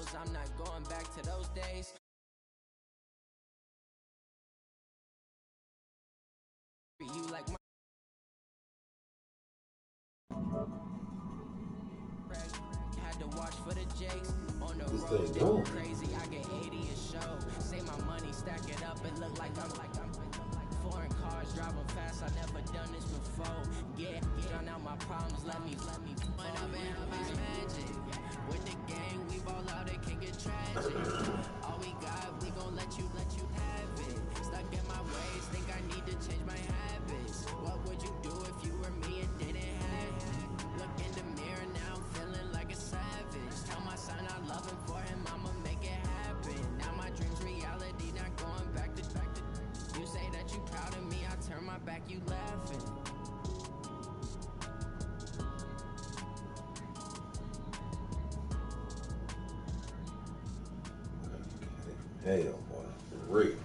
knows I'm not going back to those days. You like my had to watch for the Jakes on the road. They crazy. I get 80 a show. Say my money, stack it up. It look like I'm foreign cars driving fast. I never done this before. Drown out my problems. Let me run up and have my magic. With the gang, we ball out. It can get tragic. All we got, we gon' let you have it. Stuck in my ways. Think I need to change my habits. What would you do if you were me and didn't have it? Look in the mirror now, I'm feeling like a savage. Tell my son I love him, for him I'ma make it happen. Now my dreams reality, not going back to. You say that you proud of me, I turn my back, you laughing. Hell, boy, for real.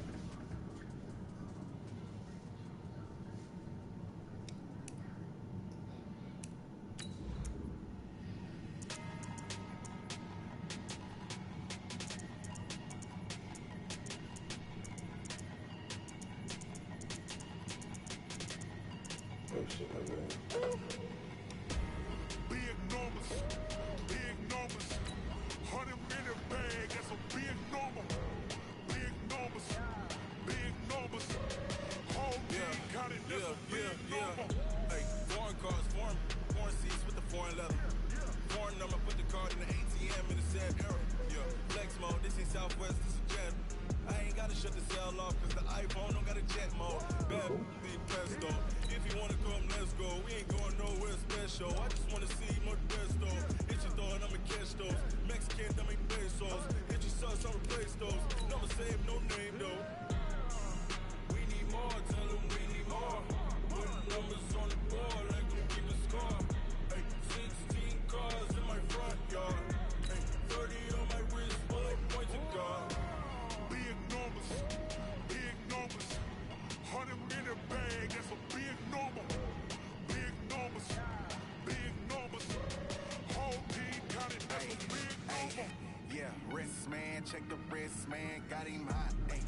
Check the wrist, man, got him hot. Ay,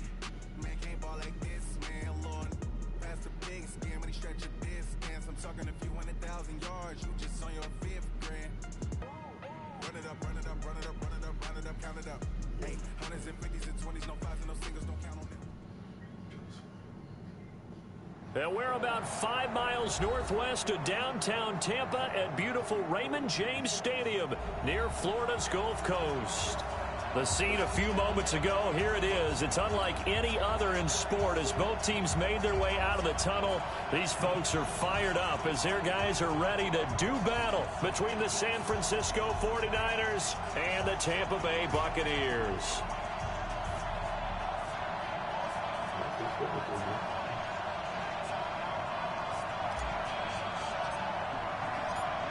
man, can't ball like this, man. Lord, past the big skin when he stretch a distance. I'm talking a few 100,000 yards. You just on your 5th grand. Run it up, run it up, run it up, run it up, run it up, count it up. Hey, hundreds and 50s and 20s, no 5s and no singles, don't count on them. And we're about 5 miles northwest of downtown Tampa at beautiful Raymond James Stadium near Florida's Gulf Coast. The scene a few moments ago, here it is. It's unlike any other in sport as both teams made their way out of the tunnel. These folks are fired up as their guys are ready to do battle between the San Francisco 49ers and the Tampa Bay Buccaneers.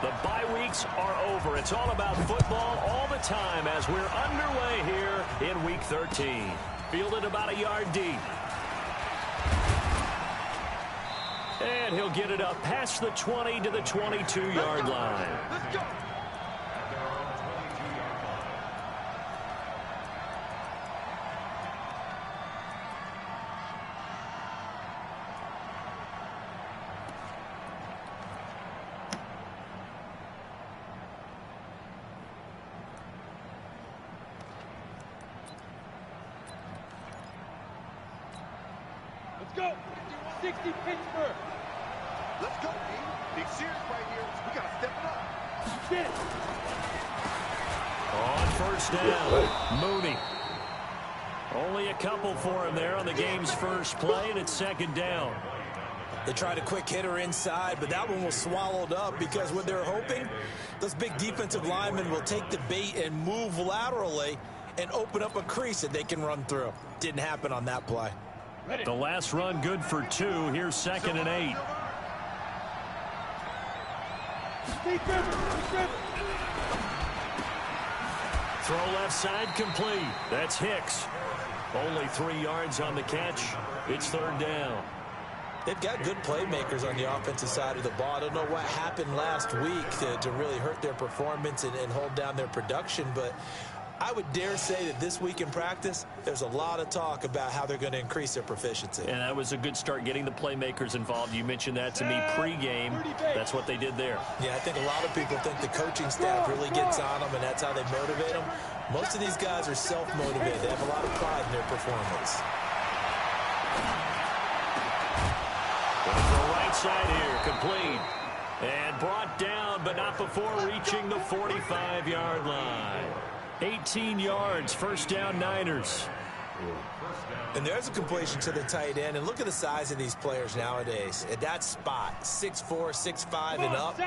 The bye weeks are over. It's all about football all the time as we're underway here in Week 13. Fielded about a yard deep. And he'll get it up past the 20 to the 22-yard line. Let's go. Go! 60 Pittsburgh! Let's go, team. Big series right here. We got to step it up. Get it! On first down, Mooney. Only a couple for him there on the game's first play, and it's second down. They tried a quick hitter inside, but that one was swallowed up because what they're hoping, those big defensive linemen will take the bait and move laterally and open up a crease that they can run through. Didn't happen on that play. The last run good for 2. Here's 2nd and 8. Throw left side complete. That's Hicks. Only 3 yards on the catch. It's 3rd down. They've got good playmakers on the offensive side of the ball. I don't know what happened last week to really hurt their performance and hold down their production, but I would dare say that this week in practice, there's a lot of talk about how they're going to increase their proficiency. And that was a good start, getting the playmakers involved. You mentioned that to me pregame. That's what they did there. Yeah, I think a lot of people think the coaching staff really gets on them, and that's how they motivate them. Most of these guys are self-motivated. They have a lot of pride in their performance. Going to the right side here, complete. And brought down, but not before reaching the 45-yard line. 18 yards, first down, Niners. And there's a completion to the tight end. And look at the size of these players nowadays. At that spot, 6'4", 6'5", and up.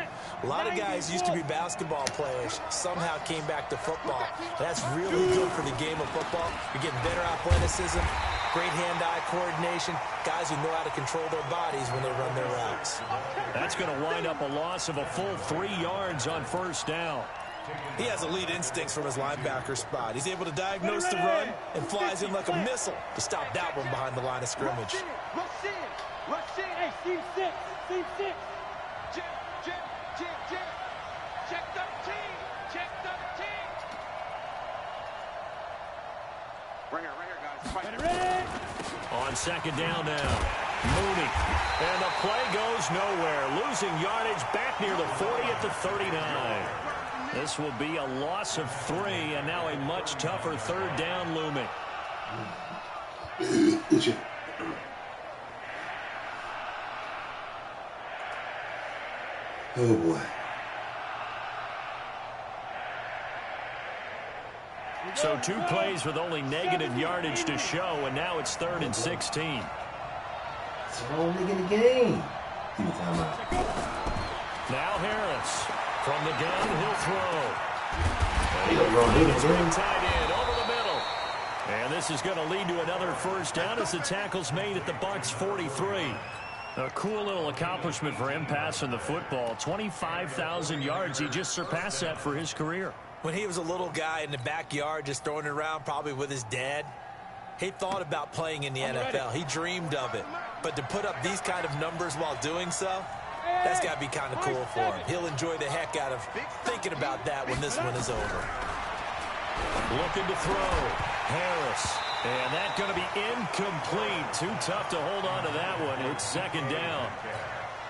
A lot of guys used to be basketball players, somehow came back to football. That's really good for the game of football. You're getting better athleticism, great hand-eye coordination, guys who know how to control their bodies when they run their routes. That's going to wind up a loss of a full 3 yards on first down. He has elite instincts from his linebacker spot. He's able to diagnose the run and flies in like a missile to stop that one behind the line of scrimmage. Rush in. Hey, seam six. Jim. Check the team. Ringer, guys. Ready. On second down now, Mooney. And the play goes nowhere. Losing yardage back near the 40 at the 39. This will be a loss of 3, and now a much tougher third down looming. Oh, boy. So 2 plays with only negative yardage to show, and now it's 3rd and 16. It's the wrong nigga in the game. Give me time out. Now Harris. From the gun, he'll throw. Tight end over the middle. And this is going to lead to another first down as the tackle's made at the Bucs 43. A cool little accomplishment for him passing the football. 25,000 yards. He just surpassed that for his career. When he was a little guy in the backyard just throwing it around probably with his dad, he thought about playing in the NFL. He dreamed of it. But to put up these kind of numbers while doing so, that's got to be kind of cool for him. He'll enjoy the heck out of thinking about that when this one is over. Looking to throw. Harris. And that's going to be incomplete. Too tough to hold on to that one. It's second down.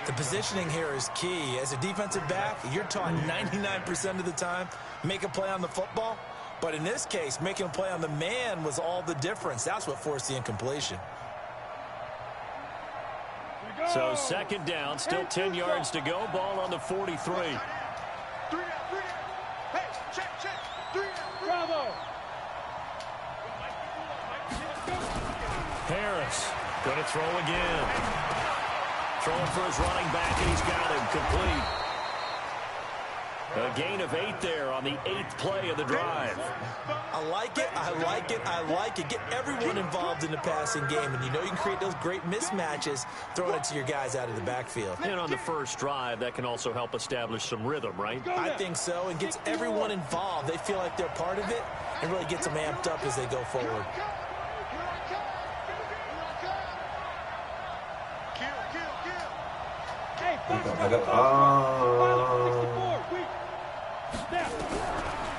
The positioning here is key. As a defensive back, you're taught 99% of the time, make a play on the football. But in this case, making a play on the man was all the difference. That's what forced the incompletion. So second down, still 10 yards to go. Ball on the 43. Hey, check. 3 down. Bravo. Harris going to throw again. Throwing for his running back, and he's got him complete. A gain of 8 there on the 8th play of the drive. I like it. Get everyone involved in the passing game, and you know you can create those great mismatches throwing it to your guys out of the backfield. And on the first drive, that can also help establish some rhythm, right? I think so, and gets everyone involved. They feel like they're part of it, and really gets them amped up as they go forward.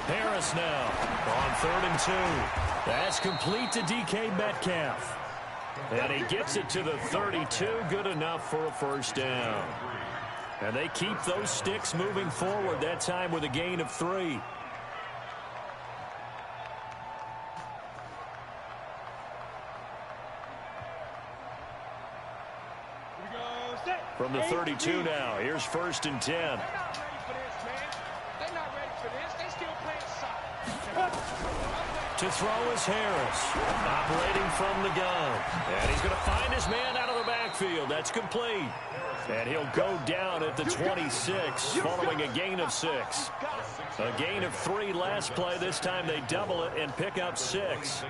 Harris now on 3rd and 2. That's complete to DK Metcalf. And he gets it to the 32. Good enough for a first down. And they keep those sticks moving forward, that time with a gain of 3. From the 32 now, here's 1st and 10. To throw is Harris, operating from the gun. And he's going to find his man out of the backfield. That's complete. And he'll go down at the 26 following a gain of 6. A gain of 3 last play. This time they double it and pick up 6.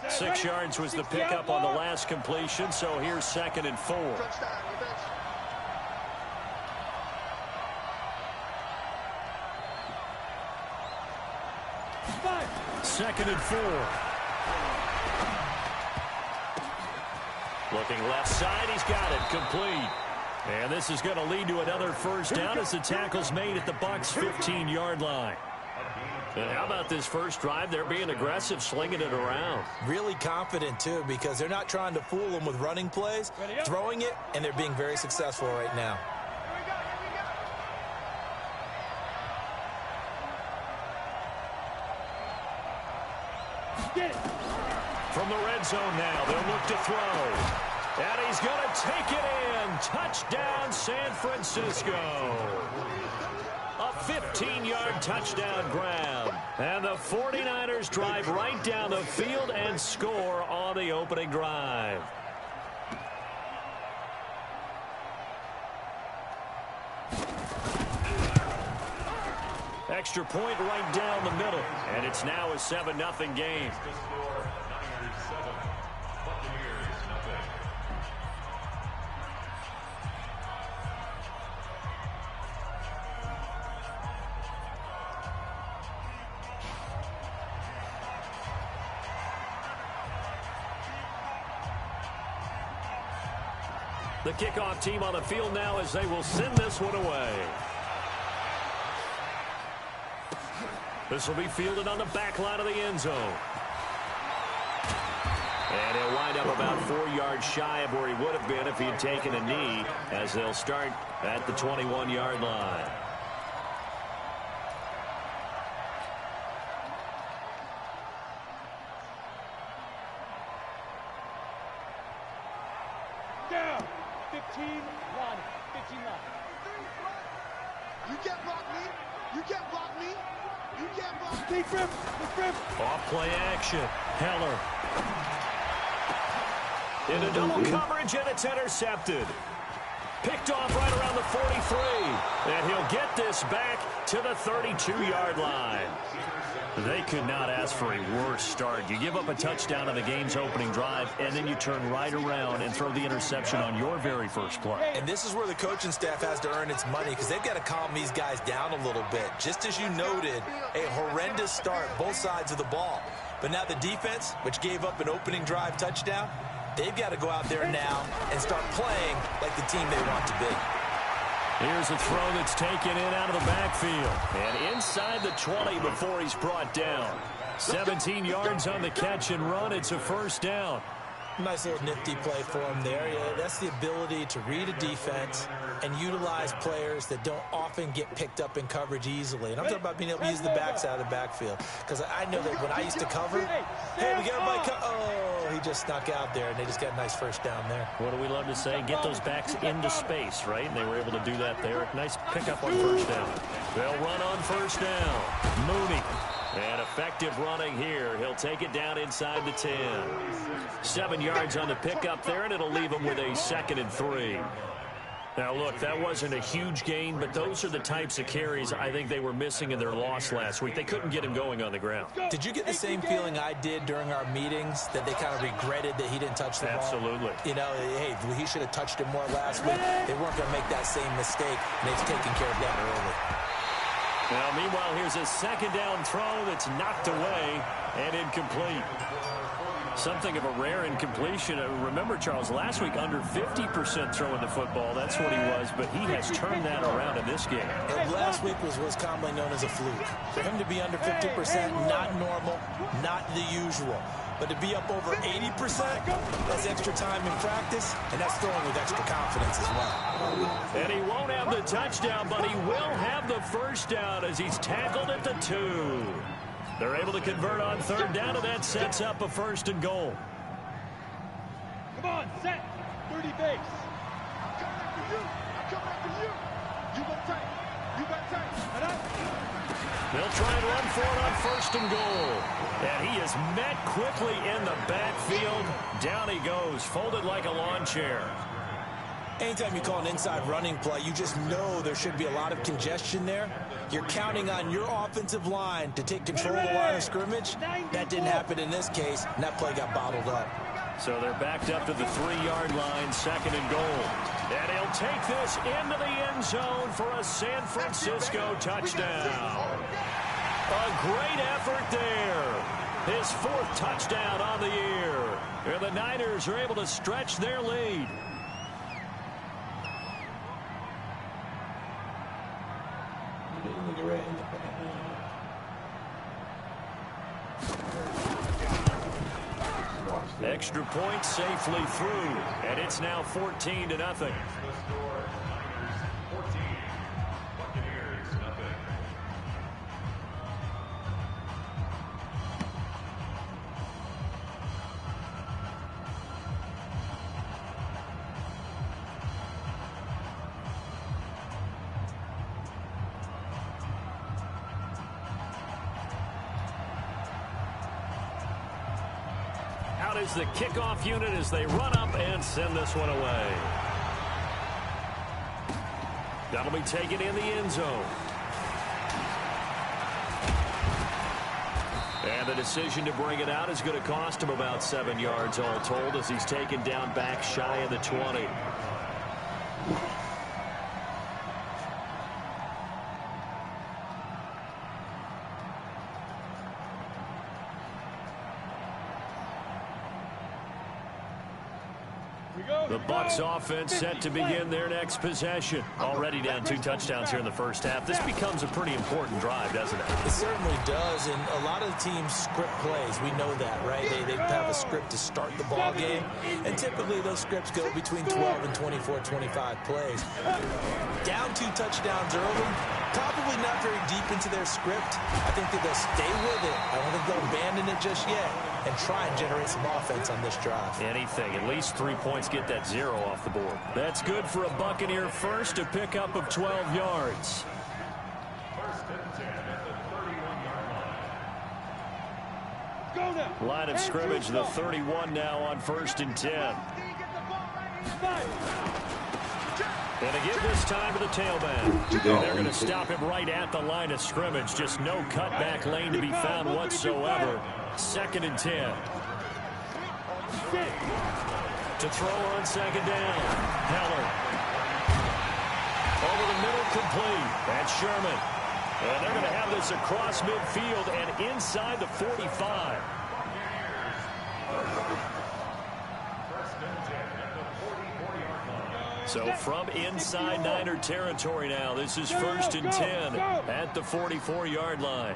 Six yards was the pickup on the last completion, so here's 2nd and 4. Second and 4. Looking left side, he's got it, complete. And this is going to lead to another first down as the tackle's made at the Bucs' 15-yard line. And how about this first drive? They're being aggressive, slinging it around. Really confident, too, because they're not trying to fool them with running plays, throwing it, and they're being very successful right now. From the red zone now, they'll look to throw. And he's going to take it in. Touchdown, San Francisco. A 15-yard touchdown grab. And the 49ers drive right down the field and score on the opening drive. Extra point right down the middle. And it's now a 7-0 game. The kickoff team on the field now as they will send this one away. This will be fielded on the back line of the end zone. And he'll wind up about 4 yards shy of where he would have been if he had taken a knee, as they'll start at the 21-yard line. Down. 15 line. 15 line. You can't block me. You can't block me. You can't block me. Big rip. Off play action. Heller. Into double coverage, and it's intercepted. Picked off right around the 43. And he'll get this back to the 32-yard line. They could not ask for a worse start. You give up a touchdown on the game's opening drive, and then you turn right around and throw the interception on your very first play. And this is where the coaching staff has to earn its money, because they've got to calm these guys down a little bit. Just as you noted, a horrendous start, both sides of the ball. But now the defense, which gave up an opening drive touchdown, they've got to go out there now and start playing like the team they want to be. Here's a throw that's taken in out of the backfield. And inside the 20 before he's brought down. 17 yards on the catch and run. It's a first down. Nice little nifty play for him there. Yeah, that's the ability to read a defense and utilize players that don't often get picked up in coverage easily. And I'm talking about being able to use the backside of the backfield. Because I know that when I used to cover, hey, we got everybody oh, he just snuck out there, and they just got a nice first down there. What do we love to say? Get those backs into space, right? And they were able to do that there. Nice pickup on first down. They'll run on first down. Mooney. And effective running here. He'll take it down inside the 10. 7 yards on the pickup there, and it'll leave him with a 2nd and 3. Now, look, that wasn't a huge gain, but those are the types of carries I think they were missing in their loss last week. They couldn't get him going on the ground. Did you get the same feeling I did during our meetings, that they kind of regretted that he didn't touch the ball? Absolutely. You know, hey, he should have touched it more last week. They weren't going to make that same mistake, and they've taken care of that early. Now, meanwhile, here's a second down throw that's knocked away and incomplete. Something of a rare incompletion. Remember, Charles, last week under 50% throwing the football. That's what he was, but he has turned that around in this game. And last week was commonly known as a fluke. For him to be under 50%, not normal, not the usual. But to be up over 80%, that's extra time in practice, and that's throwing with extra confidence as well. And he won't have the touchdown, but he will have the first down as he's tackled at the 2. They're able to convert on third down, and that sets up a 1st and goal. Come on, set. 30 base. I'm coming after you. I'm coming after you. You go tight. You got tight. They'll try and run for it on 1st and goal. And he is met quickly in the backfield. Down he goes, folded like a lawn chair. Anytime you call an inside running play, you just know there should be a lot of congestion there. You're counting on your offensive line to take control of the line of scrimmage. That didn't happen in this case, and that play got bottled up. So they're backed up to the 3-yard line, 2nd and goal. And he'll take this into the end zone for a San Francisco touchdown. A great effort there. His 4th touchdown on the year. And the Niners are able to stretch their lead. Extra point safely through, and it's now 14-0. Out is the kickoff unit as they run up and send this one away. That'll be taken in the end zone. And the decision to bring it out is going to cost him about 7 yards all told as he's taken down back shy of the 20. The Bucs offense set to begin their next possession. Already down 2 touchdowns here in the first half. This becomes a pretty important drive, doesn't it? It certainly does, and a lot of the teams script plays. We know that, right? They have a script to start the ball game, and typically those scripts go between 12 and 24, 25 plays. Down 2 touchdowns early, probably not very deep into their script. I think that they'll stay with it. I don't think they'll abandon it just yet and try and generate some offense on this drive. Anything. At least 3 points get that 0 off the board. That's good for a Buccaneer first, a pickup of 12 yards. Line of scrimmage, the 31 now on 1st and 10. And to give this time to the tailback. They're going to stop him right at the line of scrimmage. Just no cutback lane to be found whatsoever. 2nd and 10. To throw on 2nd down. Heller. Over the middle, complete. That's Sherman. And they're going to have this across midfield and inside the 45. So from inside Niner territory now, this is 1st and 10 at the 44-yard line.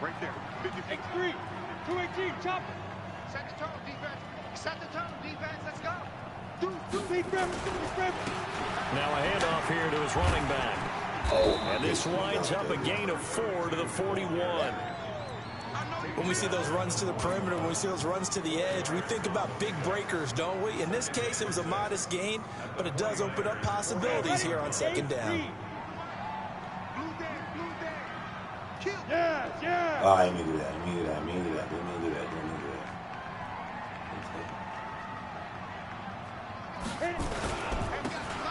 Right there. 53, 218, chop. Set the tone, defense. Set the tone, defense. Let's go. Now a handoff here to his running back. And this winds up a gain of 4 to the 41. When we see those runs to the perimeter, when we see those runs to the edge, we think about big breakers, don't we? In this case, it was a modest gain, but it does open up possibilities here on 2nd down. Yeah. Oh, I mean that. Didn't mean to do that.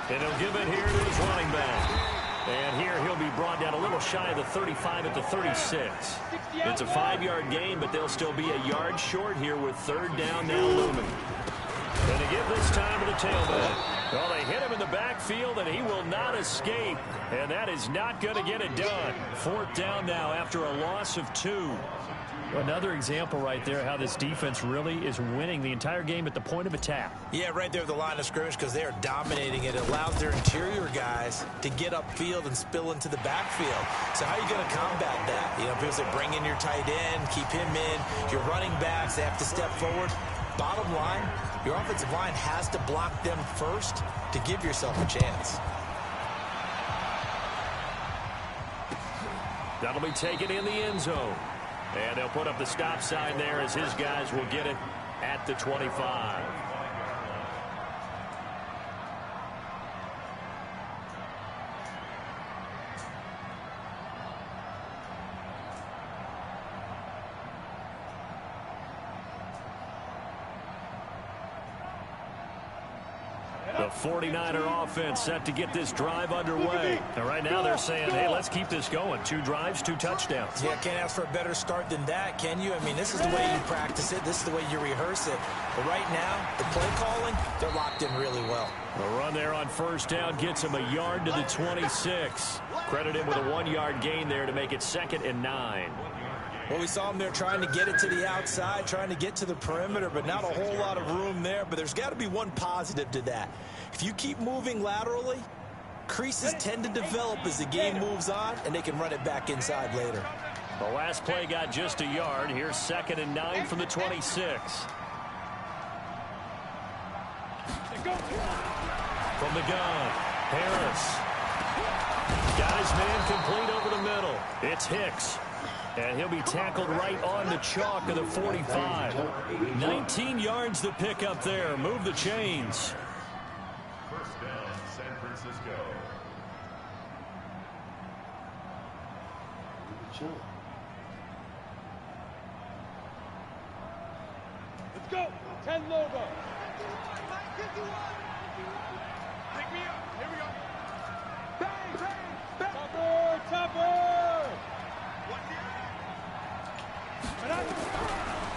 And he'll give it here to his running back. And here he'll be brought down a little shy of the 35 at the 36. It's a 5-yard gain, but they'll still be a yard short here with 3rd down now looming. And to give this time to the tailback. Well, they hit him in the backfield, and he will not escape. And that is not going to get it done. 4th down now after a loss of 2. Another example right there how this defense really is winning the entire game at the point of attack. Yeah, right there at the line of scrimmage because they are dominating it. It allows their interior guys to get upfield and spill into the backfield. So how are you going to combat that? You know, people say bring in your tight end, keep him in. Your running backs, they have to step forward. Bottom line, your offensive line has to block them first to give yourself a chance. That'll be taken in the end zone. And they'll put up the stop sign there as his guys will get it at the 25. The 49er offense set to get this drive underway. And right now they're saying, hey, let's keep this going. 2 drives, 2 touchdowns. Yeah, can't ask for a better start than that, can you? I mean, this is the way you practice it. This is the way you rehearse it. But right now, the play calling, they're locked in really well. The run there on first down gets him a yard to the 26. Credit him with a 1-yard gain there to make it 2nd and 9. Well, we saw him there trying to get it to the outside, trying to get to the perimeter, but not a whole lot of room there. But there's got to be one positive to that. If you keep moving laterally, creases tend to develop as the game moves on, and they can run it back inside later. The last play got just a yard. Here's 2nd and 9 from the 26. From the gun, Harris. Got his man complete over the middle. It's Hicks. And he'll be tackled right on the chalk of the 45. 19 yards to pick up there. Move the chains. First down, San Francisco. Let's go. 10 logo. Pick me up. Here we go. Bang, bang, bang. Topper, Topper.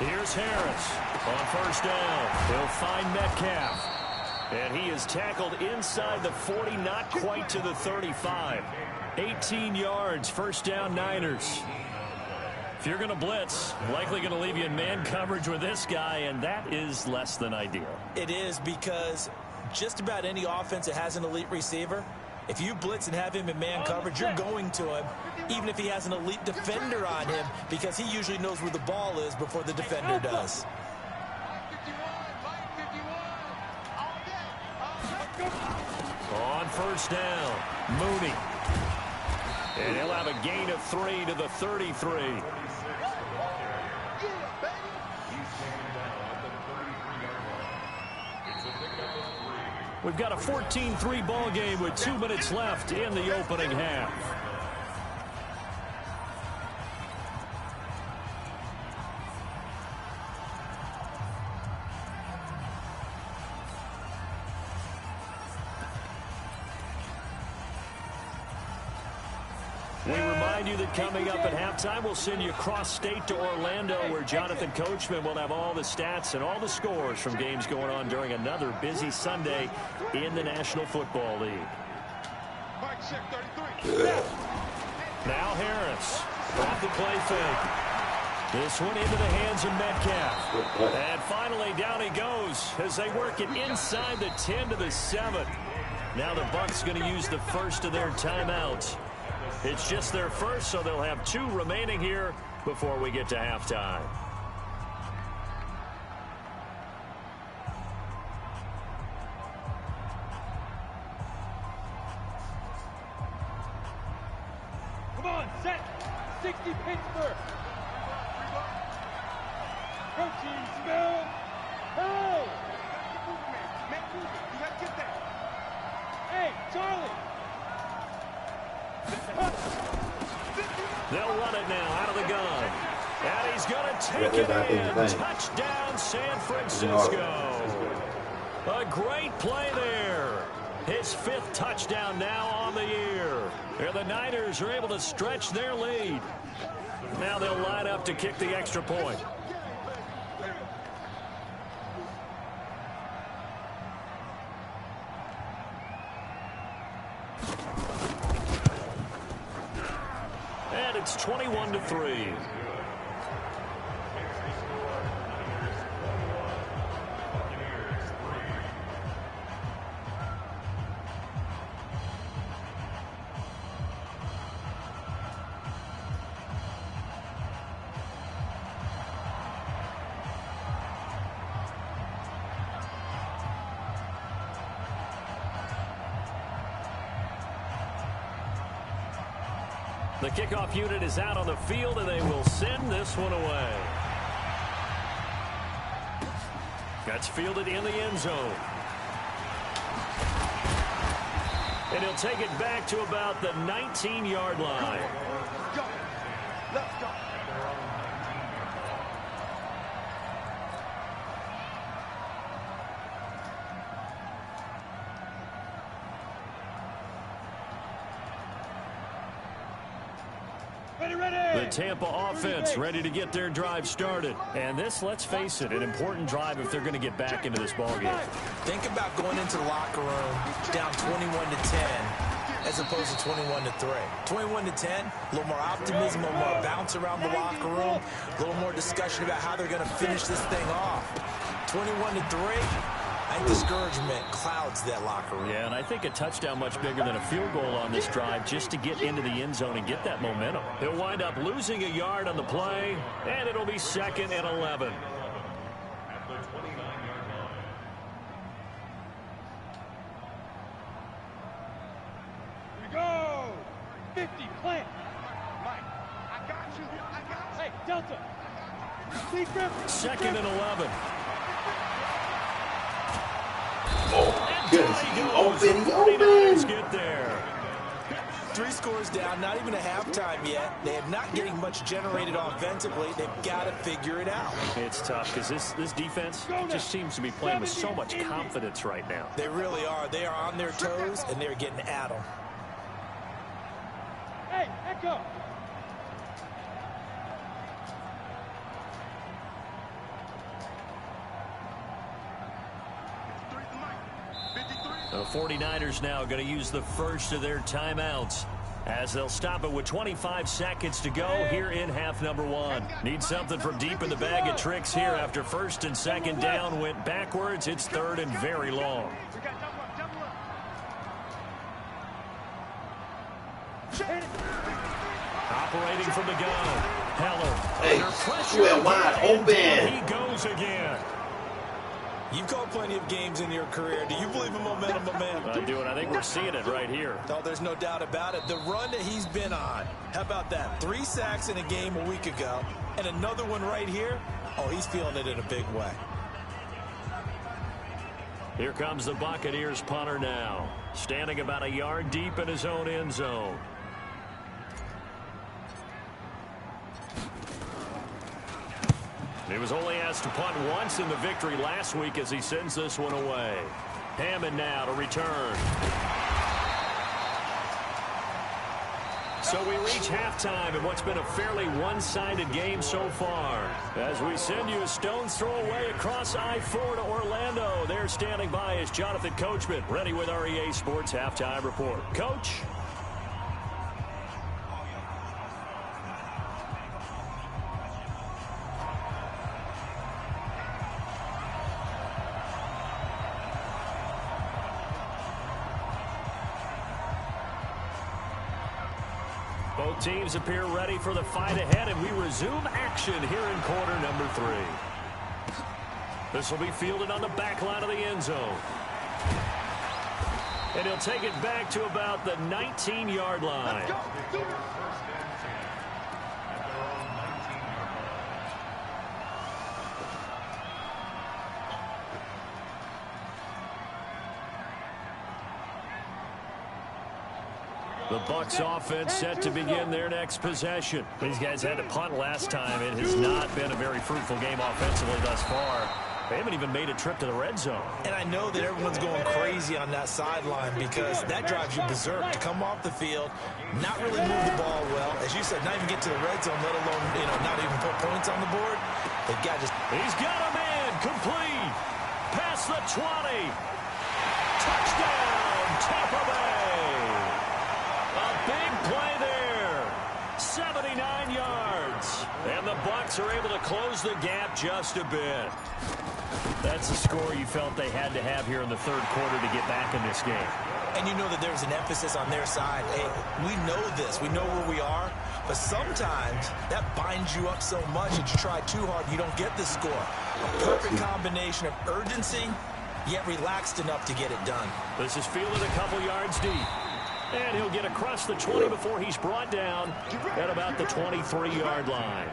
Here's Harris on first down. He'll find Metcalf. And he is tackled inside the 40, not quite to the 35. 18 yards, first down Niners. If you're going to blitz, likely going to leave you in man coverage with this guy, and that is less than ideal. It is, because just about any offense that has an elite receiver, if you blitz and have him in man coverage, you're going to him, even if he has an elite defender on him, because he usually knows where the ball is before the defender does. On first down, Mooney. And he'll have a gain of 3 to the 33. We've got a 14-3 ball game with 2 minutes left in the opening half. We remind you that coming up at halftime, we'll send you cross-state to Orlando, where Jonathan Coachman will have all the stats and all the scores from games going on during another busy Sunday in the National Football League. Now Harris off the play fake. This one into the hands of Metcalf. And finally down he goes as they work it inside the 10 to the 7. Now the Bucs going to use the first of their timeouts. It's just their first, so they'll have 2 remaining here before we get to halftime. Come on, set. 60 Pittsburgh. Protein smell. Hey! Make movement. You gotta get that. Hey, Charlie. They'll run it now out of the gun. And he's going to take it in. Touchdown, San Francisco. A great play there. His 5th touchdown now on the year. And the Niners are able to stretch their lead. Now they'll line up to kick the extra point. And it's 21-3. The kickoff unit is out on the field, and they will send this one away. That's fielded in the end zone. And he'll take it back to about the 19-yard line. Let's go. Let's go. The Tampa offense ready to get their drive started. And this, let's face it, an important drive if they're going to get back into this ballgame. Think about going into the locker room down 21-10 as opposed to 21-3. 21-10, a little more optimism, a little more bounce around the locker room, a little more discussion about how they're going to finish this thing off. 21-3. I think discouragement clouds that locker room. Yeah, and I think a touchdown much bigger than a field goal on this drive just to get into the end zone and get that momentum. He'll wind up losing a yard on the play, and it'll be 2nd and 11. At the 29-yard line. Here we go. 50, plant. Mike, I got you. Hey, Delta. Secret. 2nd and 11. Oh, goodness. He open. Get there. 3 scores down, not even a halftime yet. They have not getting much generated offensively. They've got to figure it out. It's tough because this defense just seems to be playing with so much confidence right now. They really are. They are on their toes, and they're getting at them. Hey, Echo. The 49ers now going to use the first of their timeouts as they'll stop it with 25 seconds to go here in half number 1. Need something from deep in the bag of tricks here after 1st and 2nd down went backwards. It's 3rd and very long. Operating from the gun. Heller. Hey, you are wide open. He goes again. You've called plenty of games in your career. Do you believe in momentum, my man? I do, and I think we're seeing it right here. No, there's no doubt about it. The run that he's been on, how about that? 3 sacks in a game a week ago, and another one right here. Oh, he's feeling it in a big way. Here comes the Buccaneers punter now, standing about a yard deep in his own end zone. He was only asked to punt once in the victory last week as he sends this one away. Hammond now to return. So we reach halftime in what's been a fairly one-sided game so far. As we send you a stone's throw away across I-4 to Orlando. There standing by is Jonathan Coachman, ready with our EA Sports Halftime Report. Coach? Both teams appear ready for the fight ahead, and we resume action here in quarter number 3. This will be fielded on the back line of the end zone. And he'll take it back to about the 19-yard line. The Bucs offense set to begin their next possession. These guys had to punt last time. It has not been a very fruitful game offensively thus far. They haven't even made a trip to the red zone. And I know that everyone's going crazy on that sideline because that drives you berserk to come off the field, not really move the ball well. As you said, not even get to the red zone, let alone, not even put points on the board. They've got just... He's got him in. Complete. Past the 20. Touchdown, Tampa Bay. A big play there. 79 yards. And the Bucs are able to close the gap just a bit. That's a score you felt they had to have here in the third quarter to get back in this game. And you know that there's an emphasis on their side. Hey, we know this. We know where we are. But sometimes that binds you up so much that you try too hard, you don't get the score. A perfect combination of urgency, yet relaxed enough to get it done. This is fielded a couple yards deep. And he'll get across the 20 before he's brought down at about the 23-yard line.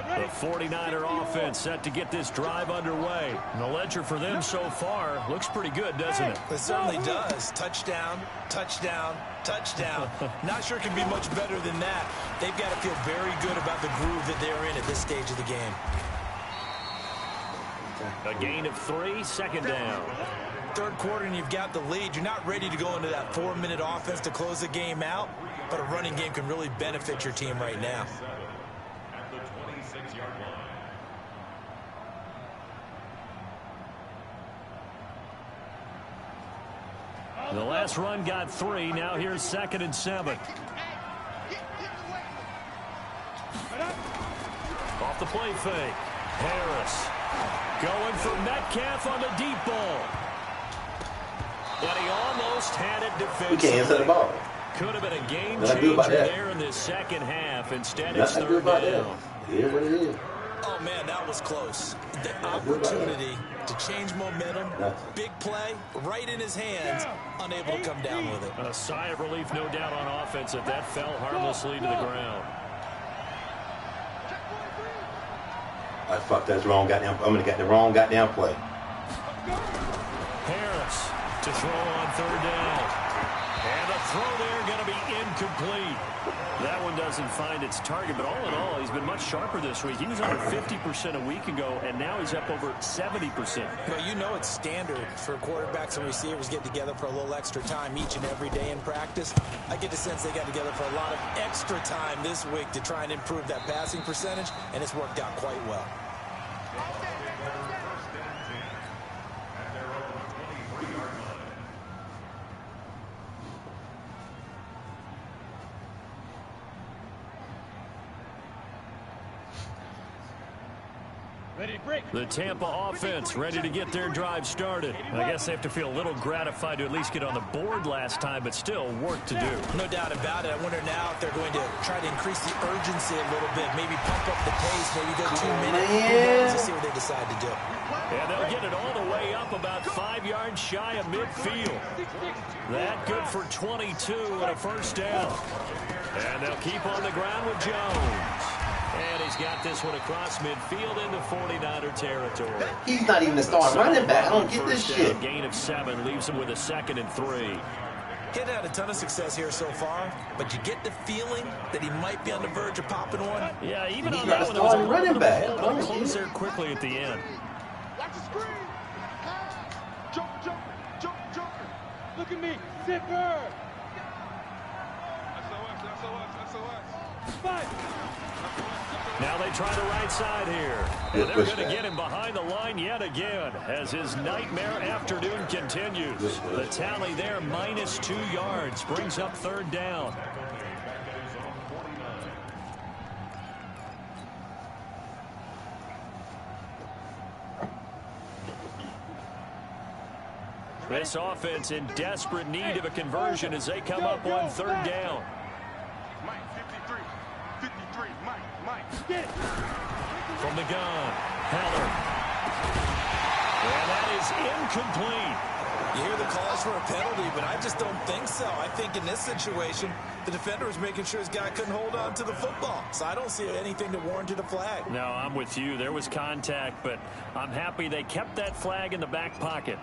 The 49er offense set to get this drive underway. And the ledger for them so far looks pretty good, doesn't it? It certainly does. Touchdown, touchdown, touchdown. Not sure it can be much better than that. They've got to feel very good about the groove that they're in at this stage of the game. A gain of 3, second down. Third quarter and you've got the lead. You're not ready to go into that 4-minute offense to close the game out, but a running game can really benefit your team right now. At the 26-yard line. The last run got 3. Now here's 2nd and 7. Off the play fake. Harris going for Metcalf on the deep ball. But he almost had it defensively. We can't answer the ball. Could have been a game changer there in the second half. Instead, it's third down. It is what it is. Oh, man, that was close. The opportunity to change momentum, big play, right in his hands, unable to come down with it. A sigh of relief, no doubt, on offense that that fell harmlessly to the ground. I fucked that's wrong goddamn. I'm gonna get the wrong goddamn play. Harris to throw on third down. And the throw there going to be incomplete. That one doesn't find its target, but all in all, he's been much sharper this week. He was under 50% a week ago, and now he's up over 70%. Well, you know it's standard for quarterbacks and receivers get together for a little extra time each and every day in practice. I get the sense they got together for a lot of extra time this week to try and improve that passing percentage, and it's worked out quite well. The Tampa offense ready to get their drive started. I guess they have to feel a little gratified to at least get on the board last time, but still work to do. No doubt about it. I wonder now if they're going to try to increase the urgency a little bit, maybe pump up the pace, maybe go 2 minutes. Let's see what they decide to do. And they'll get it all the way up about 5 yards shy of midfield. That good for 22 and a first down. And they'll keep on the ground with Jones. And he's got this one across midfield into 49er territory. He's not even the starting running back. I don't get this shit. Gain of 7 leaves him with a 2nd and 3. He had a ton of success here so far, but you get the feeling that he might be on the verge of popping one. Yeah, even He's on not that a one, there was a starting running little back. bit of a close there quickly at the end. Watch the screen. Jump, jump, jump, jump. Look at me. Zipper. SOS. Fight. Now they try the right side here. And they're going to get him behind the line yet again as his nightmare afternoon continues. The tally there, minus 2 yards, brings up third down. This offense in desperate need of a conversion as they come up on third down. Mike, 53, Mike. From the gun, Heller. And that is incomplete. You hear the calls for a penalty, but I just don't think so. I think in this situation, the defender was making sure his guy couldn't hold on to the football. So I don't see anything to warrant a flag. No, I'm with you. There was contact, but I'm happy they kept that flag in the back pocket.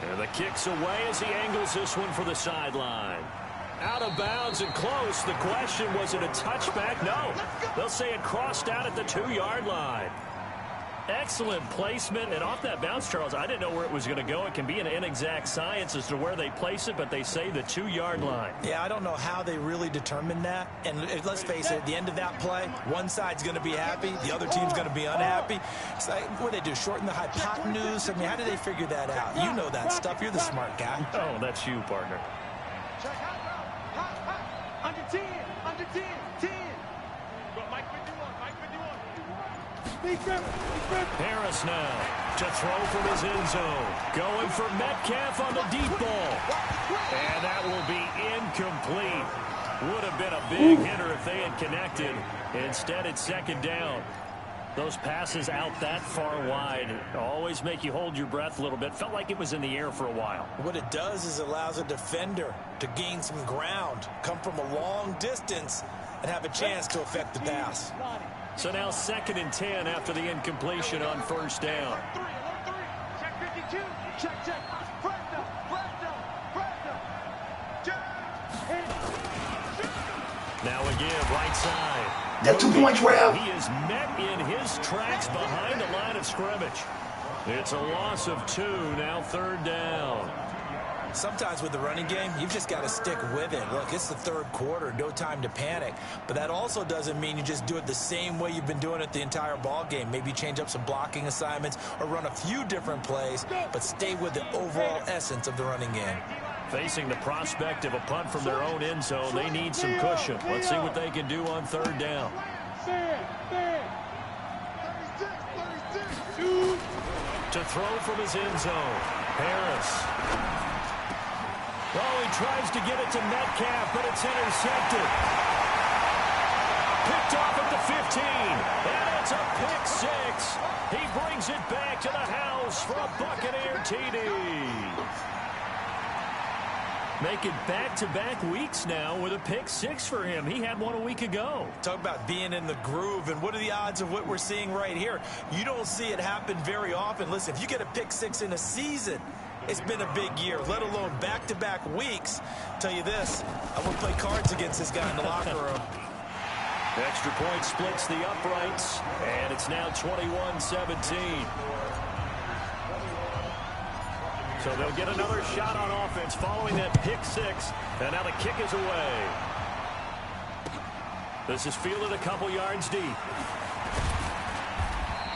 And the kick's away as he angles this one for the sideline. Out of bounds and close. The question, was it a touchback? No. They'll say it crossed out at the 2-yard line. Excellent placement. And off that bounce, Charles, I didn't know where it was going to go. It can be an inexact science as to where they place it, but they say the 2-yard line. Yeah, I don't know how they really determined that. And let's face it, at the end of that play, one side's going to be happy, the other team's going to be unhappy. It's like, what do they do, shorten the hypotenuse? I mean, how did they figure that out? You know that stuff. You're the smart guy. Oh, that's you, partner. Under 10. Go, Mike 51. Harris now to throw from his end zone. Going for Metcalf on the deep ball. And that will be incomplete. Would have been a big hitter if they had connected. Instead, it's second down. Those passes out that far wide always make you hold your breath a little bit. Felt like it was in the air for a while. What it does is allows a defender to gain some ground, come from a long distance, and have a chance to affect the pass. So now 2nd and 10 after the incompletion on first down. Check 52. Check. Now again, right side. That's 2 points, Rev. He is met in his tracks behind the line of scrimmage. It's a loss of 2, now 3rd down. Sometimes with the running game, you've just got to stick with it. Look, it's the 3rd quarter, no time to panic. But that also doesn't mean you just do it the same way you've been doing it the entire ball game. Maybe change up some blocking assignments or run a few different plays, but stay with the overall essence of the running game. Facing the prospect of a punt from their own end zone, they need some cushion. Let's see what they can do on 3rd down. To throw from his end zone, Harris. Oh, he tries to get it to Metcalf, but it's intercepted. Picked off at the 15, and it's a pick 6. He brings it back to the house for a Buccaneer TD. Make it back-to-back weeks now with a pick 6 for him. He had one a week ago. Talk about being in the groove, and what are the odds of what we're seeing right here? You don't see it happen very often. Listen, if you get a pick 6 in a season, it's been a big year, let alone back-to-back weeks. Tell you this, I would play cards against this guy in the locker room. The extra point splits the uprights, and it's now 21-17. So they'll get another shot on offense following that pick 6, and now the kick is away. This is fielded a couple yards deep.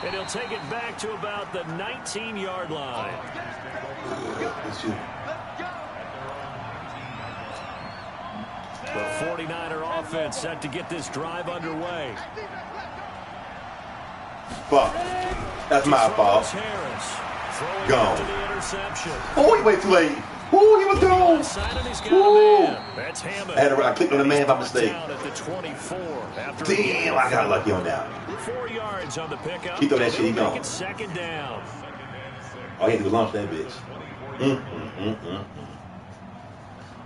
And he'll take it back to about the 19-yard line. The 49er offense set to get this drive underway. Fuck. That's my fault. Harris Gone. to the interception. Oh, he went too late. Oh, he was gone. That's Hammond. I clicked on the man by mistake. Down at the 24 after Damn, I got lucky on that. 4 yards on the pickup. Keep on that shit, he gone. Make it 2nd down. All he had to do was launch that bitch. I'm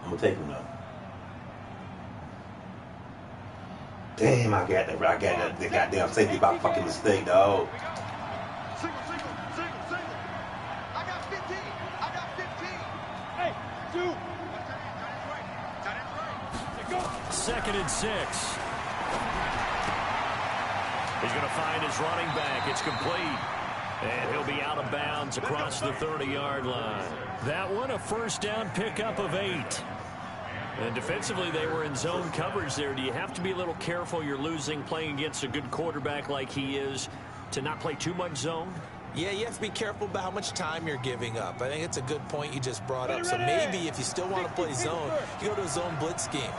gonna take him now. Damn, I got that the goddamn safety by fucking mistake, dog. Single. I got 15. Hey, 2. 2nd and 6. He's going to find his running back. It's complete. And he'll be out of bounds across the 30-yard line. That one, a 1st down pickup of 8. And defensively, they were in zone coverage there. Do you have to be a little careful? You're losing playing against a good quarterback like he is to not play too much zone? Yeah, you have to be careful about how much time you're giving up. I think it's a good point you just brought up. So maybe if you still want to play zone, you go to a zone blitz scheme.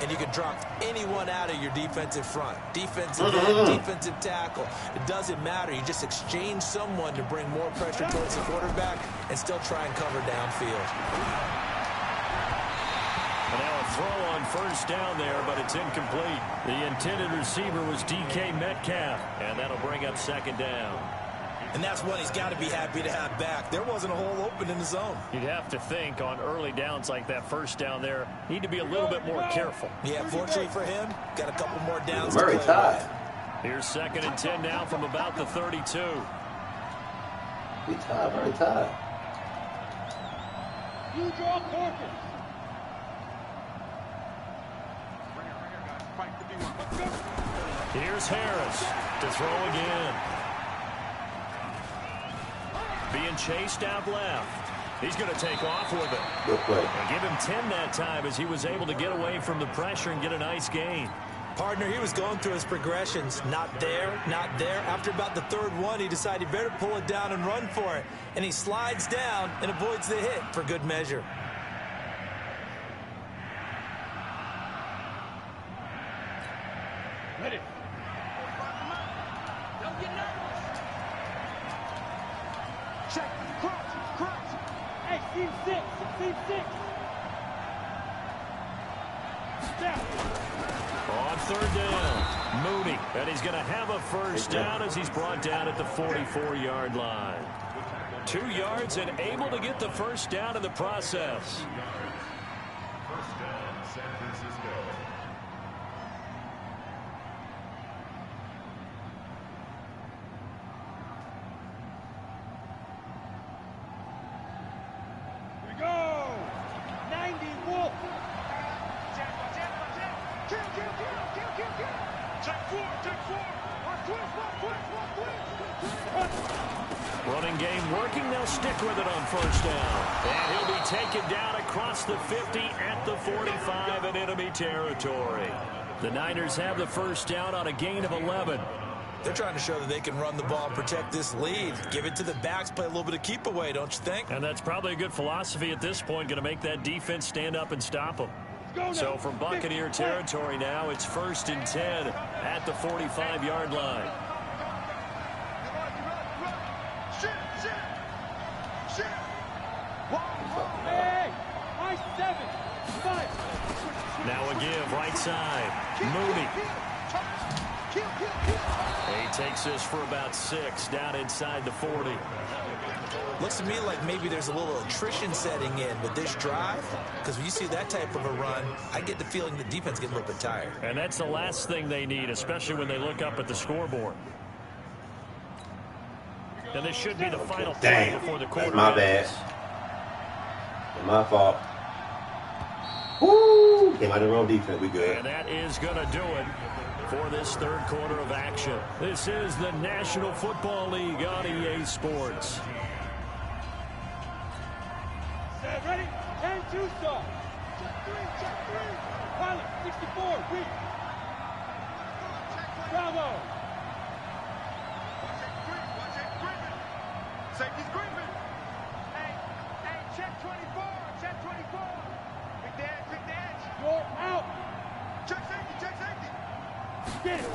And you can drop anyone out of your defensive front. Defensive end, defensive tackle. It doesn't matter. You just exchange someone to bring more pressure towards the quarterback and still try and cover downfield. And now a throw on 1st down there, but it's incomplete. The intended receiver was DK Metcalf, and that'll bring up 2nd down. And that's one he's got to be happy to have back. There wasn't a hole open in the zone. You'd have to think on early downs like that 1st down there, need to be a little bit more careful. Yeah, fortunately for him, got a couple more downs Murray to play tied. with. Here's 2nd and 10 now from about the 32. We tied, very tied. You draw Corpus. Here's Harris to throw again. Being chased out left. He's going to take off with it. Good play. And give him 10 that time as he was able to get away from the pressure and get a nice gain. Partner, he was going through his progressions. Not there, not there. After about the 3rd one, he decided he better pull it down and run for it. And he slides down and avoids the hit for good measure. Ready. Check. Crouch. Hey, team 6. Down. On 3rd down, Mooney. And he's going to have a 1st down as he's brought down at the 44-yard line. 2 yards and able to get the 1st down in the process. 1st down, San Francisco. Running game working. They'll stick with it on first down. And he'll be taken down across the 50 at the 45 in enemy territory. The Niners have the first down on a gain of 11. They're trying to show that they can run the ball and protect this lead. Give it to the backs, play a little bit of keep away, don't you think? And that's probably a good philosophy at this point, going to make that defense stand up and stop them. So from Buccaneer territory now, it's 1st and 10 at the 45-yard line. Now a give, right side. Mooney. He takes this for about 6 down inside the 40. Looks to me like maybe there's a little attrition setting in with this drive, because when you see that type of a run, I get the feeling the defense gets a little bit tired. And that's the last thing they need, especially when they look up at the scoreboard. And this should be the final play before the quarter. That's my bad. My fault. Woo! Came out of the wrong defense. We good. And that is going to do it for this third quarter of action. This is the National Football League on EA Sports. Ready? 10-2 start. Check three. Pilot, 64, weak. Bravo. Safety's Griffin. Hey, check 24. Check 24. Big dash. You're out. Check safety. Get it.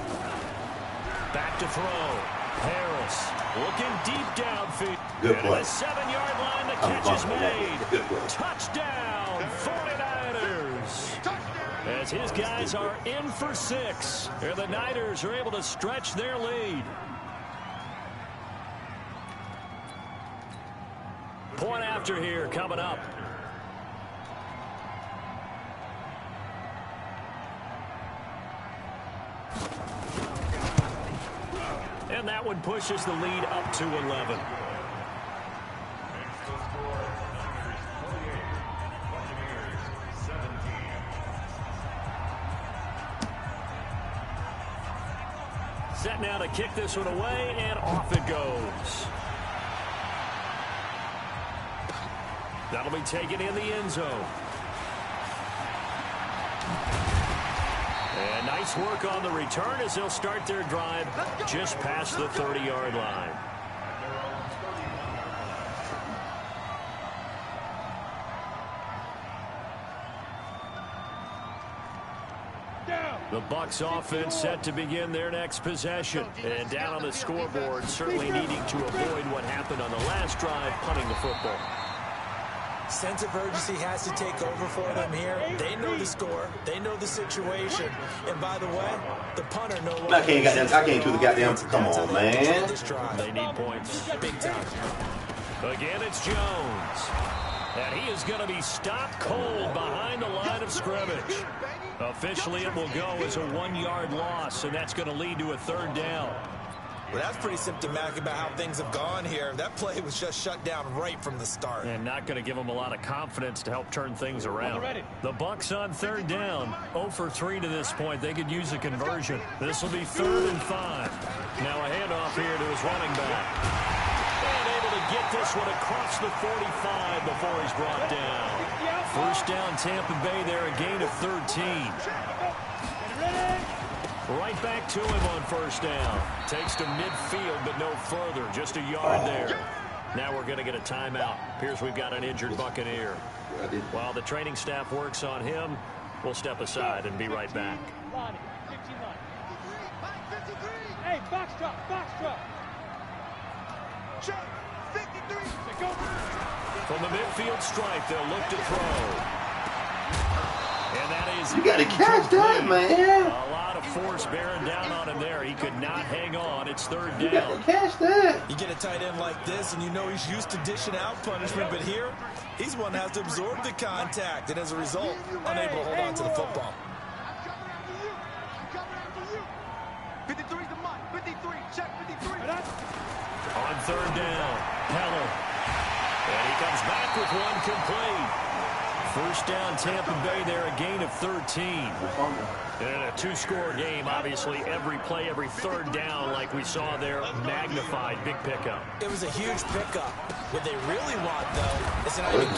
Back to throw. Harris looking deep downfield. Good and play. at the 7-yard line, the catch is made. Good play. Touchdown, 49ers. As his guys are in for 6. And the Niners are able to stretch their lead. Point after here coming up. And that one pushes the lead up to 11. Set now to kick this one away, and off it goes. That'll be taken in the end zone. And nice work on the return as they'll start their drive just past the 30-yard line. The Bucs offense set to begin their next possession. And down on the scoreboard, certainly needing to avoid what happened on the last drive, punting the football. Sense of urgency has to take over for them here. They know the score. They know the situation. And by the way, the punter no longer... I can't do the goddamn... Come on, man. They need points. Big time. Again, it's Jones. And he is going to be stopped cold behind the line of scrimmage. Officially, it will go as a 1-yard loss, and that's going to lead to a 3rd down. Well, that's pretty symptomatic about how things have gone here. That play was just shut down right from the start. And not going to give them a lot of confidence to help turn things around. The Bucs on 3rd down. 0 for 3 to this point. They could use a conversion. This will be 3rd and 5. Now a handoff here to his running back. And able to get this one across the 45 before he's brought down. First down, Tampa Bay there, a gain of 13. Right back to him on first down. Takes to midfield, but no further. Just a yard there. Now we're going to get a timeout. Appears we've got an injured Buccaneer. While the training staff works on him, we'll step aside and be right back. Hey, box drop. Check 53. From the midfield stripe, they'll look to throw. And that is... You got to catch that, man. A lot of force bearing down on him there. He could not hang on. It's 3rd down. You got to catch that. You get a tight end like this, and you know he's used to dishing out punishment, but here, he's one that has to absorb the contact, and as a result, unable to hold on to the football. I'm coming after you. 53's the mark. 53. Check 53. On 3rd down, Heller. And he comes back with one complete. First down, Tampa Bay there, a gain of 13. In a two-score game, obviously every play, every third down, like we saw there, magnified. Big pickup. It was a huge pickup. What they really want, though, is to not even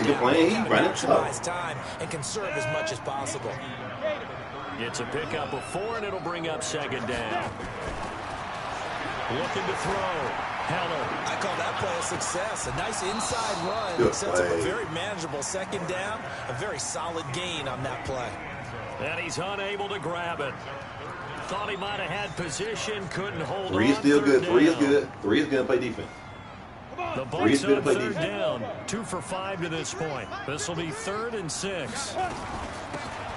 get maximize time and conserve as much as possible. It's a pickup of 4, and it'll bring up second down. Looking to throw. Heller. I call that play a success. A nice inside run. Sets up a very manageable second down. A very solid gain on that play. And he's unable to grab it. Thought he might have had position. Couldn't hold on. 3 is still good. 3 is good. 3 is good to play defense. The Bucs on third down. 2 for 5 to this point. This will be 3rd and 6.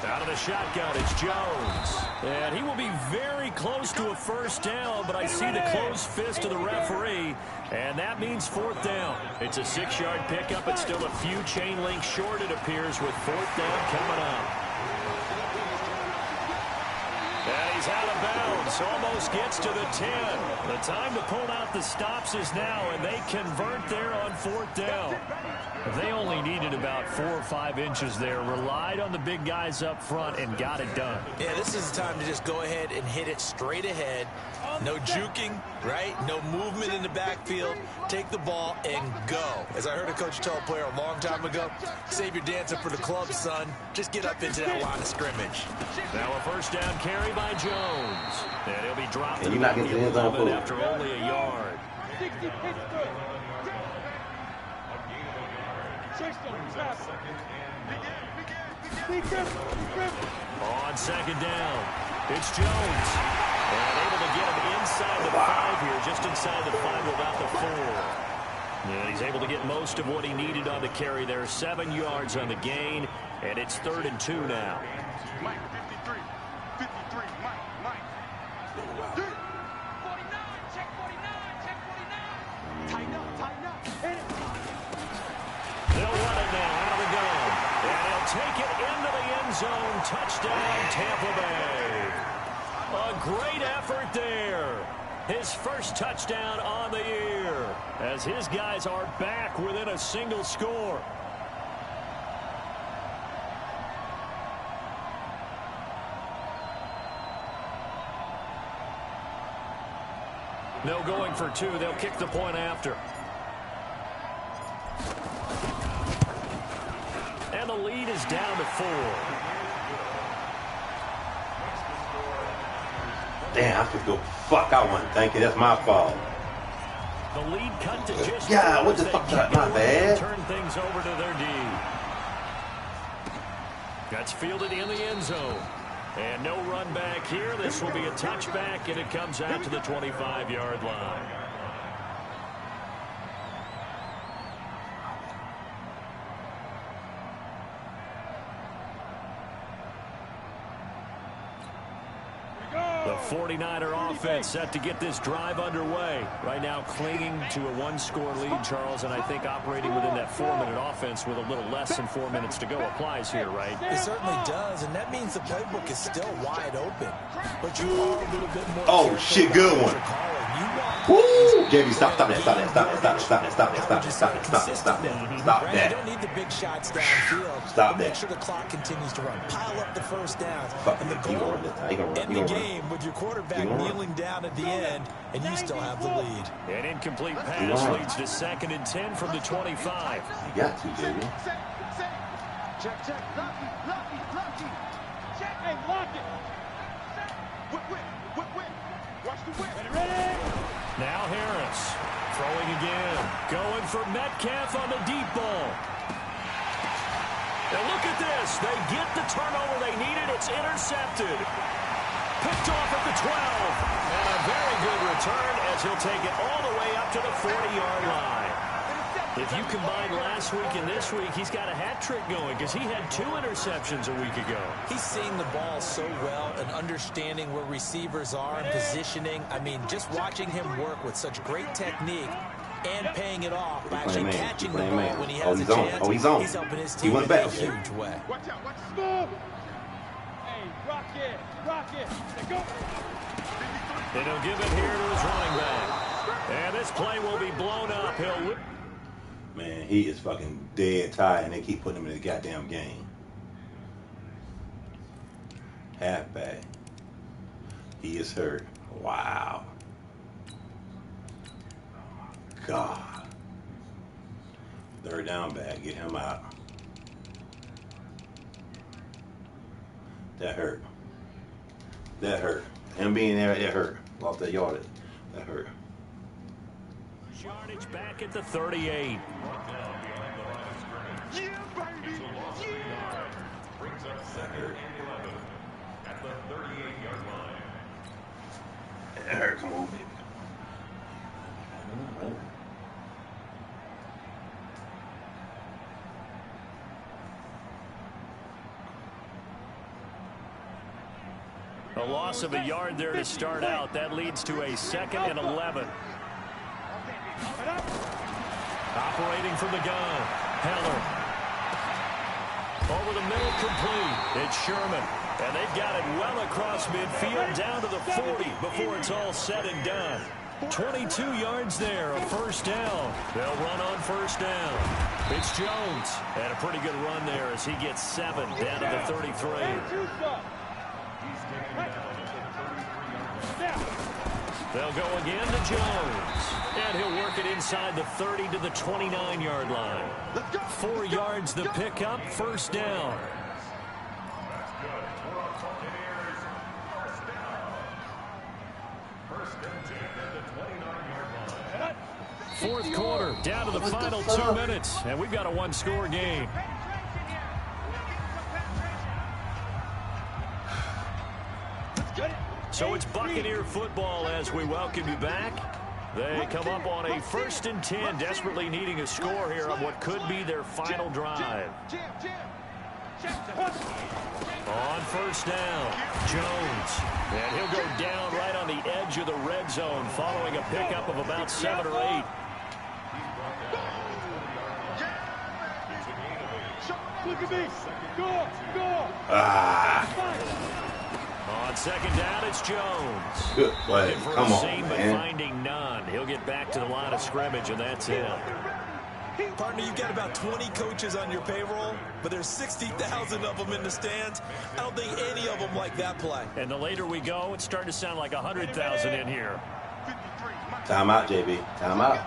Out of the shotgun, it's Jones. And he will be very close to a first down, but I see the closed fist of the referee, and that means 4th down. It's a 6-yard pickup. It's still a few chain links short, it appears, with 4th down coming up. And he's out of bounds. Almost gets to the 10. The time to pull out the stops is now, and they convert there on 4th down. They only needed about 4 or 5 inches there. Relied on the big guys up front and got it done. Yeah, this is the time to just go ahead and hit it straight ahead. No juking, right? No movement in the backfield. Take the ball and go. As I heard a coach tell a player a long time ago, save your dancing for the club, son. Just get up into that line of scrimmage. Now a first down carry by Jones. And he'll be dropped And you're not getting the end zone after only a yard. 60 Pittsburgh. On second down, it's Jones. And able to get him inside the 5 here, just inside the 5, about the 4. And he's able to get most of what he needed on the carry there. 7 yards on the gain, and it's 3rd and 2 now. Mike, 53, Mike. 49, check 49. Tighten up. Hit it. They'll run it now out of the gun. And he'll take it into the end zone. Touchdown, Tampa Bay. A great effort there. His first touchdown on the year, as his guys are back within a single score. No going for 2. They'll kick the point after. And the lead is down to 4. Damn, I could go fuck. I wasn't thinking. That's my fault. The lead cut to just yeah, what the fuck? My bad. Turn things over to their D. That's fielded in the end zone. And no run back here. This will be a touchback, and it comes out to the 25-yard line. The 49er offense set to get this drive underway. Right now clinging to a 1-score lead, Charles, and I think operating within that 4-minute offense with a little less than 4 minutes to go applies here, right? It certainly does, and that means the playbook is still wide open. But you are a little bit more... Oh, shit, good one. Woo! JV, stop that. You don't need the big shots downfield. Stop that. Make sure the clock continues to run. Pile up the first downs. Fucking And the goal in the game with your quarterback kneeling down at the end, and you still have the lead. An incomplete pass leads to 2nd and 10 from the 25. You got to, JV. Check. Lucky. Check. Hey, lock it. Whip. Watch the whip. Ready? Now Harris throwing again. Going for Metcalf on the deep ball. And look at this. They get the turnover they needed. It's intercepted. Picked off at the 12. And a very good return as he'll take it all the way up to the 40-yard line. If you combine last week and this week, he's got a hat trick going because he had 2 interceptions a week ago. He's seeing the ball so well and understanding where receivers are and positioning. I mean, just watching him work with such great technique and paying it off by actually catching the ball when he has a chance. He's on. He's helping his team in a huge way. Watch out. Move. Hey, rock it. Let's go. And he'll give it here to his running back. And this play will be blown up. Man, he is fucking dead tired, and they keep putting him in the goddamn game. Halfback. He is hurt. Wow. God. Third down back. Get him out. That hurt. That hurt. Him being there, it hurt. Lost that yardage. That hurt. Yardage back at the 38. Yeah, baby. Yeah. Brings up second and 11 at the 38-yard line. That hurt. Come on, baby. A loss of a yard there to start out. That leads to a 2nd and 11. Operating from the gun. Heller. Over the middle, complete. It's Sherman. And they've got it well across midfield down to the 40 before it's all said and done. 22 yards there, a first down. They'll run on first down. It's Jones. And a pretty good run there as he gets 7 down to the 33. They'll go again to Jones. And he'll work it inside the 30 to the 29-yard line. 4 yards the pickup, first down. Fourth quarter, down to the final 2 minutes, and we've got a one-score game. So it's Buccaneer football as we welcome you back. They come up on a 1st and 10, desperately needing a score here on what could be their final drive. On first down, Jones. And he'll go down right on the edge of the red zone following a pickup of about 7 or 8. Look at me. Go. On second down, it's Jones. Good play. Come on, but man. finding none. He'll get back to the line of scrimmage, and that's it. Partner, you've got about 20 coaches on your payroll, but there's 60,000 of them in the stands. I don't think any of them like that play. And the later we go, it's starting to sound like 100,000 in here. Time out, JB. Time out.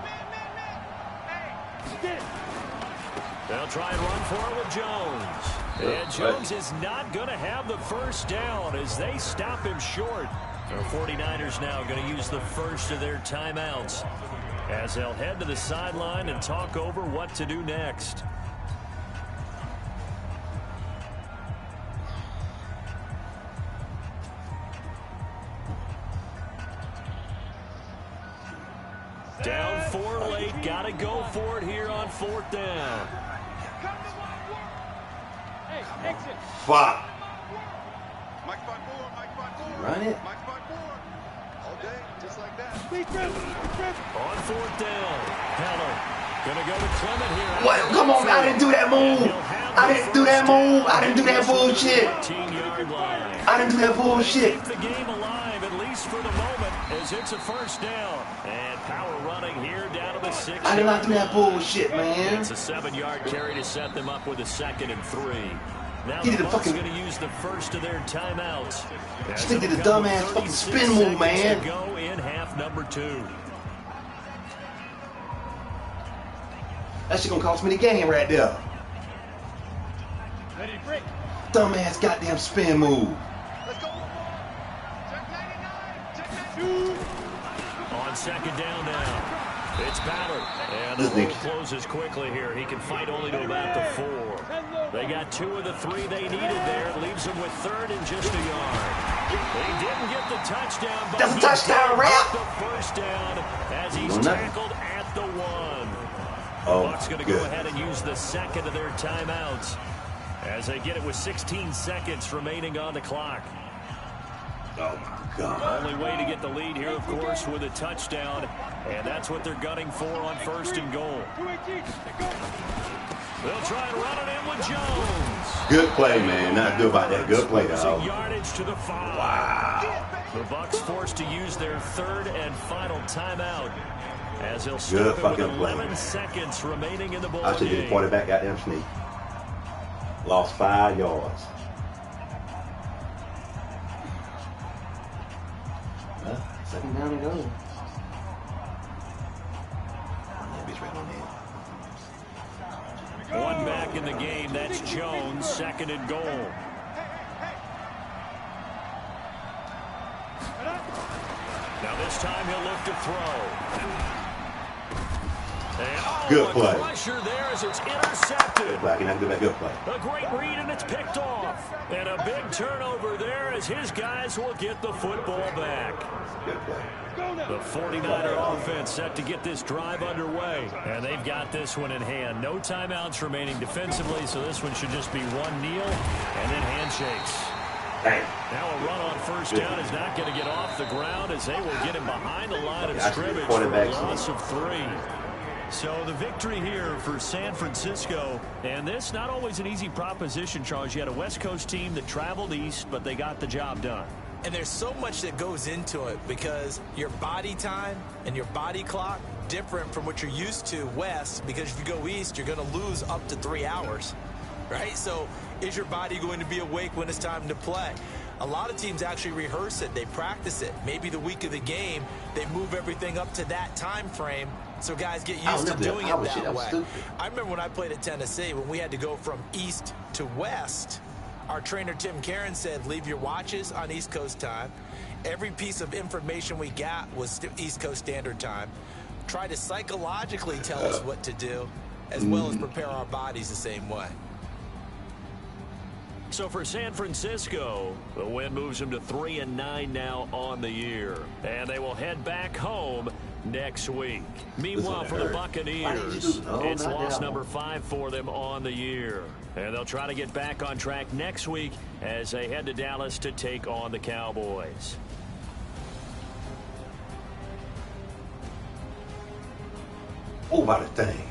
They'll try and run for it with Jones. And Jones is not going to have the first down as they stop him short. The 49ers now going to use the first of their timeouts as they'll head to the sideline and talk over what to do next. Down 4 late. Got to go for it here on 4th down. Fuck. Mike Van Boer. Run it. Mike Van Boer. All day, just like that. On 4th down, Heller going to go to Clement here. What? Come on, I didn't do that move. I didn't do that move. I didn't do that bullshit. 14-yard line. I didn't do that bullshit. Keep the game alive, at least for the moment, as it's a first down. And power running here down to the 6. I did not do that bullshit, man. It's a 7-yard carry to set them up with a 2nd and 3. Now He did the a Bucs fucking- going to use the first of their timeouts. This nigga did a dumbass fucking spin move, man. To go in half number 2. That shit gonna cost me the game right there. Ready, break. Dumbass goddamn spin move. Let's go. Check 99. On 2nd down now. It's Ballard. And This the hole nigga. closes quickly here. He can fight only to about the 4. They got 2 of the 3 they needed there. It leaves them with 3rd and just a yard. They didn't get the touchdown, but That's a he touchdown did wrap. get the first down as he's Doing nothing. tackled at the 1. Oh, Bucs going to go good. ahead and use the 2nd of their timeouts as they get it with 16 seconds remaining on the clock. Oh my God. Only way to get the lead here, of course, with a touchdown, and that's what they're gunning for on 1st and goal. They'll try and run it in with Jones. Good play, man. Not good about that. Good play, Losing dog. yardage to the 5. Wow. The Bucs forced to use their 3rd and final timeout as he'll Good step in with fucking play. 11 seconds remaining in the ball I should get the game. quarterback goddamn sneak. Lost 5 yards. Second down and go. That bitch right on there. One back in the game. That's Jones. Second and goal. Now this time he'll look to throw. And, Good play. Pressure there as it's intercepted. Good play. Good play. A great read, and it's picked off. And a big turnover there as his guys will get the football back. Good play. The 49er offense set to get this drive underway. And they've got this one in hand. No timeouts remaining defensively, so this one should just be one kneel and then handshakes. Dang. Now a run on first down is not going to get off the ground as they will get him behind the line of scrimmage for a loss of 3. So the victory here for San Francisco, and this not always an easy proposition, Charles. You had a West Coast team that traveled east, but they got the job done. And there's so much that goes into it because your body time and your body clock different from what you're used to west, because if you go east, you're going to lose up to 3 hours, right? So is your body going to be awake when it's time to play? A lot of teams actually rehearse it. They practice it. Maybe the week of the game, they move everything up to that time frame so guys get used to doing it that way. I remember when I played at Tennessee, when we had to go from east to west, our trainer Tim Karen said, leave your watches on East Coast time. Every piece of information we got was East Coast Standard Time. Try to psychologically tell us what to do, as well as prepare our bodies the same way. So for San Francisco, the win moves them to 3-9 now on the year. And they will head back home next week. Meanwhile, for the Buccaneers, it's loss number 5 for them on the year. And they'll try to get back on track next week as they head to Dallas to take on the Cowboys. Oh, about a thing.